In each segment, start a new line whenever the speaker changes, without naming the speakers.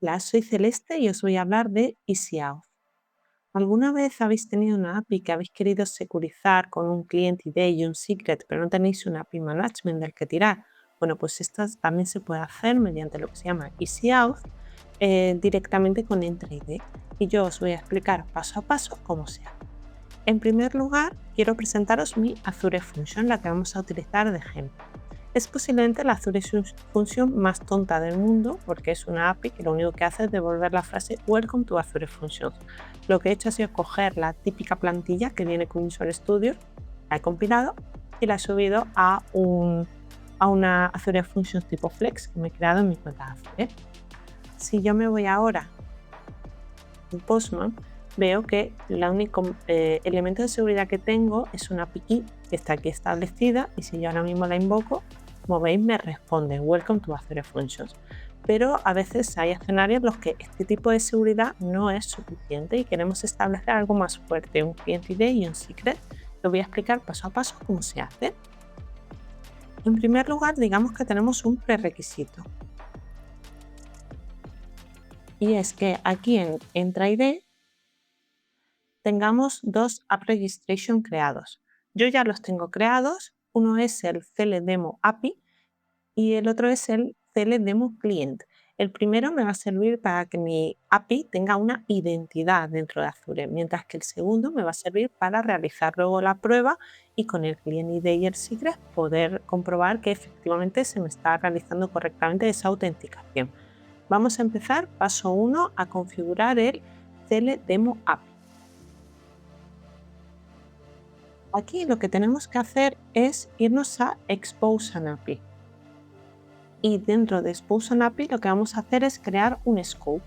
Hola, soy Celeste y os voy a hablar de EasyAuth. ¿Alguna vez habéis tenido una API que habéis querido securizar con un client ID y un secret, pero no tenéis un API management del que tirar? Bueno, pues esto también se puede hacer mediante lo que se llama EasyAuth directamente con Entra ID. Y yo os voy a explicar paso a paso cómo se hace. En primer lugar, quiero presentaros mi Azure Function, la que vamos a utilizar de ejemplo. Es posiblemente la Azure Function más tonta del mundo porque es una API que lo único que hace es devolver la frase Welcome to Azure Functions. Lo que he hecho ha sido coger la típica plantilla que viene con Visual Studio, la he compilado y la he subido a una Azure Functions tipo Flex que me he creado en mi cuenta de Azure. Si yo me voy ahora en Postman, veo que el único elemento de seguridad que tengo es una API key que está aquí establecida y si yo ahora mismo la invoco, como veis me responde Welcome to Azure Functions. Pero a veces hay escenarios en los que este tipo de seguridad no es suficiente y queremos establecer algo más fuerte, un client ID y un secret. Lo voy a explicar paso a paso cómo se hace. En primer lugar, digamos que tenemos un prerequisito. Y es que aquí en Entra ID tengamos dos App Registration creados. Yo ya los tengo creados. Uno es el CLDemo API y el otro es el CLDemo Client. El primero me va a servir para que mi API tenga una identidad dentro de Azure, mientras que el segundo me va a servir para realizar luego la prueba y con el Client ID y el secret poder comprobar que efectivamente se me está realizando correctamente esa autenticación. Vamos a empezar, paso 1, a configurar el CLDemo API. Aquí lo que tenemos que hacer es irnos a Expose an API. Y dentro de Expose an API lo que vamos a hacer es crear un scope.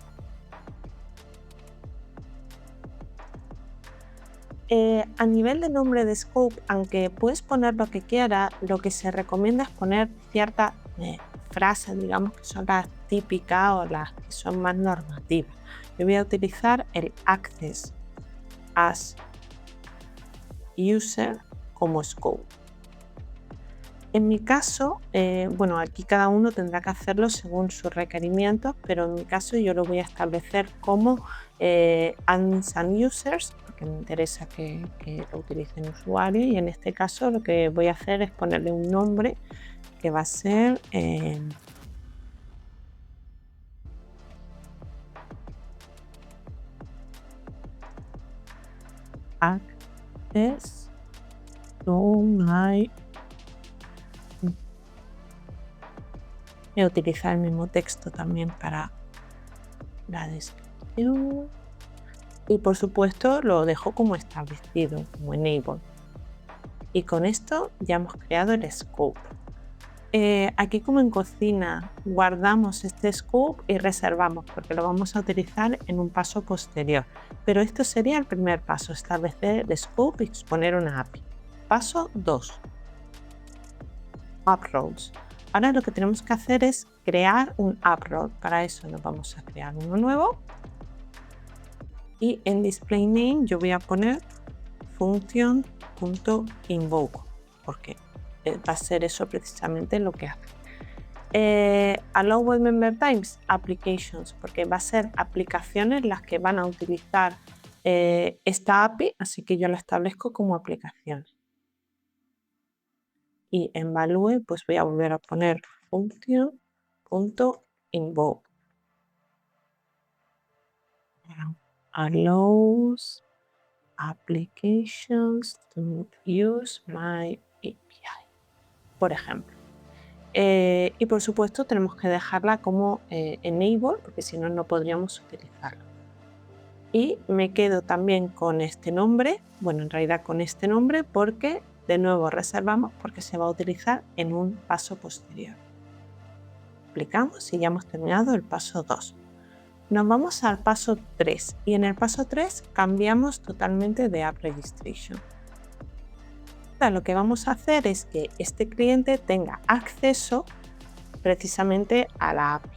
A nivel de nombre de scope, aunque puedes poner lo que quieras, lo que se recomienda es poner ciertas frases, digamos, que son las típicas o las que son más normativas. Yo voy a utilizar el Access as User como scope. En mi caso, bueno, aquí cada uno tendrá que hacerlo según sus requerimientos, pero en mi caso yo lo voy a establecer como admins and users, porque me interesa que lo utilicen usuarios y en este caso lo que voy a hacer es ponerle un nombre que va a ser access to my. Voy a utilizar el mismo texto también para la descripción. Y por supuesto lo dejo como establecido, como enable. Y con esto ya hemos creado el scope. Aquí como en cocina guardamos este scope y reservamos porque lo vamos a utilizar en un paso posterior. Pero esto sería el primer paso, establecer el scope y exponer una API. Paso 2. App roles. Ahora lo que tenemos que hacer es crear un app role. Para eso nos vamos a crear uno nuevo. Y en display name yo voy a poner function.invoke porque va a ser eso precisamente lo que hace. Allow web member types applications porque va a ser aplicaciones las que van a utilizar esta API, así que yo la establezco como aplicación. Y en value pues voy a volver a poner function.invoke. Allows applications to use my API, por ejemplo. Y por supuesto tenemos que dejarla como enable porque si no, no podríamos utilizarlo. Y me quedo también con este nombre, bueno, en realidad con este nombre porque de nuevo reservamos porque se va a utilizar en un paso posterior. Aplicamos y ya hemos terminado el paso 2. Nos vamos al paso 3 y en el paso 3 cambiamos totalmente de App Registration. Lo que vamos a hacer es que este cliente tenga acceso precisamente a la API.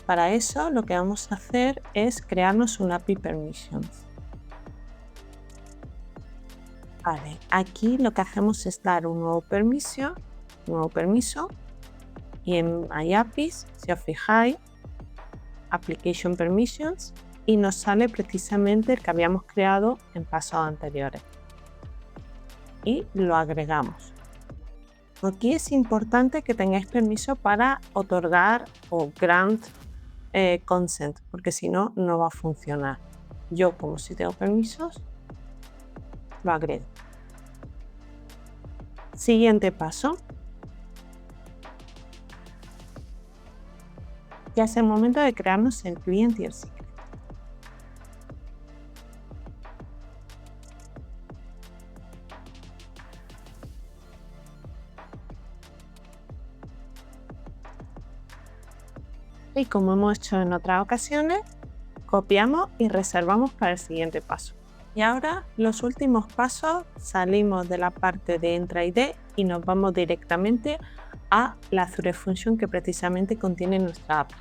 Para eso lo que vamos a hacer es crearnos un API Permissions. Vale, aquí lo que hacemos es dar un nuevo permiso y en My APIs, si os fijáis, Application Permissions y nos sale precisamente el que habíamos creado en pasos anteriores. Y lo agregamos. Aquí es importante que tengáis permiso para otorgar o grant consent, porque si no, no va a funcionar. Yo, como si tengo permisos, lo agrego. Siguiente paso. Ya es el momento de crearnos el cliente y el secret. Y como hemos hecho en otras ocasiones, copiamos y reservamos para el siguiente paso. Y ahora, los últimos pasos, salimos de la parte de Entra ID y nos vamos directamente a la Azure Function que precisamente contiene nuestra API.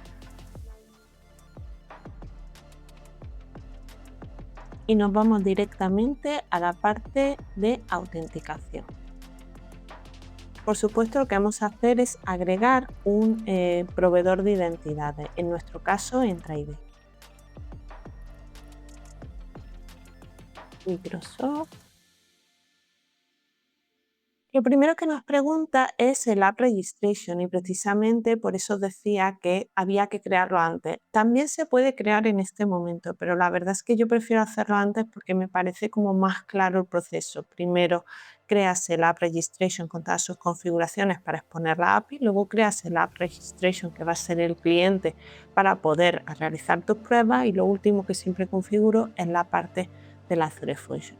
Y nos vamos directamente a la parte de autenticación. Por supuesto, lo que vamos a hacer es agregar un proveedor de identidades, en nuestro caso Entra ID. Microsoft. Lo primero que nos pregunta es el App Registration y precisamente por eso decía que había que crearlo antes. También se puede crear en este momento, pero la verdad es que yo prefiero hacerlo antes porque me parece como más claro el proceso. Primero creas el App Registration con todas sus configuraciones para exponer la API, luego creas el App Registration que va a ser el cliente para poder realizar tus pruebas y lo último que siempre configuro es la parte de la Azure Function.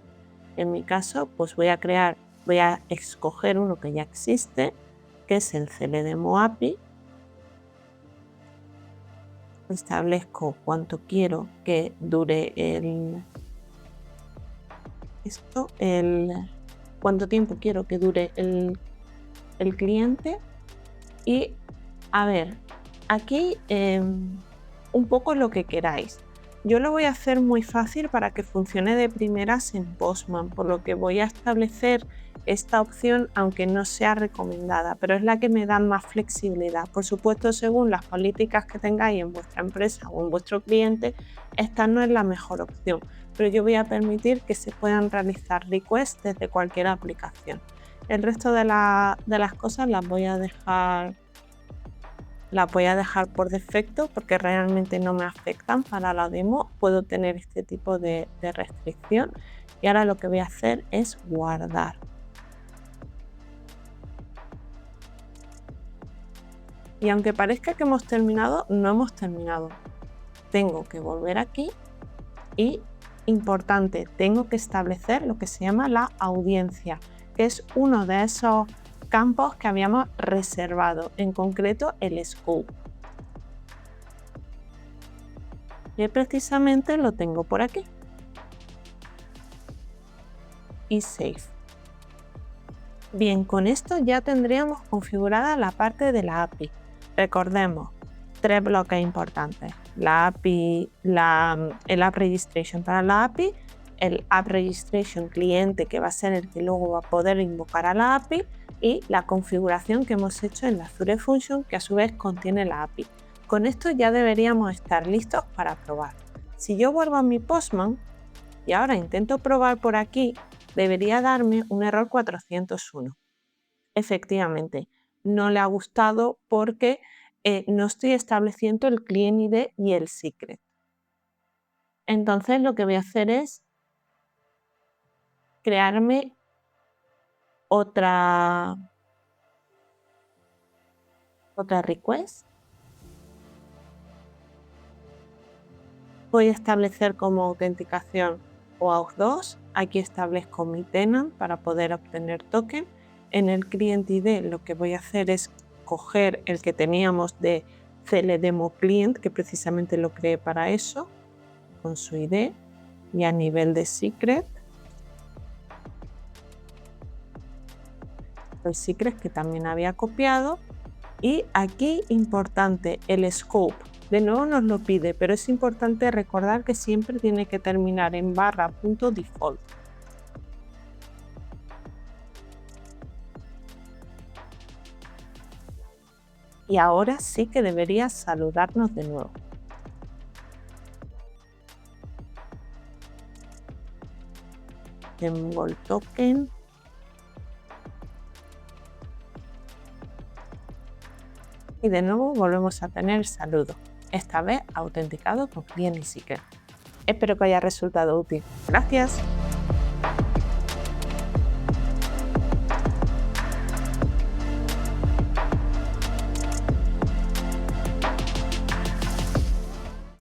En mi caso, pues voy a escoger uno que ya existe, que es el CLDemo API. Establezco cuánto quiero que dure cuánto tiempo quiero que dure el cliente. Y a ver, aquí un poco lo que queráis. Yo lo voy a hacer muy fácil para que funcione de primeras en Postman, por lo que voy a establecer esta opción aunque no sea recomendada, pero es la que me da más flexibilidad. Por supuesto, según las políticas que tengáis en vuestra empresa o en vuestro cliente, esta no es la mejor opción, pero yo voy a permitir que se puedan realizar requests desde cualquier aplicación. El resto de las cosas las voy a dejar por defecto porque realmente no me afectan para la demo. Puedo tener este tipo de restricción y ahora lo que voy a hacer es guardar. Y aunque parezca que hemos terminado, no hemos terminado. Tengo que volver aquí y, importante, tengo que establecer lo que se llama la audiencia, que es uno de esos campos que habíamos reservado, en concreto el scope. Y precisamente lo tengo por aquí. Y save. Bien, con esto ya tendríamos configurada la parte de la API. Recordemos, 3 bloques importantes. La API, el App Registration para la API, el App Registration cliente que va a ser el que luego va a poder invocar a la API y la configuración que hemos hecho en la Azure Function que a su vez contiene la API. Con esto ya deberíamos estar listos para probar. Si yo vuelvo a mi Postman y ahora intento probar por aquí, debería darme un error 401. Efectivamente, no le ha gustado porque no estoy estableciendo el client ID y el secret. Entonces lo que voy a hacer es crearme otra request. Voy a establecer como autenticación OAuth 2. Aquí establezco mi tenant para poder obtener token. En el client ID lo que voy a hacer es coger el que teníamos de CLDemo Client, que precisamente lo creé para eso, con su ID, y a nivel de secret, el secret que también había copiado. Y aquí, importante, el scope. De nuevo nos lo pide, pero es importante recordar que siempre tiene que terminar en /.default. Y ahora sí que debería saludarnos de nuevo. Symbol Token. Y de nuevo volvemos a tener saludo, esta vez autenticado con Client y Secret. Espero que haya resultado útil. ¡Gracias!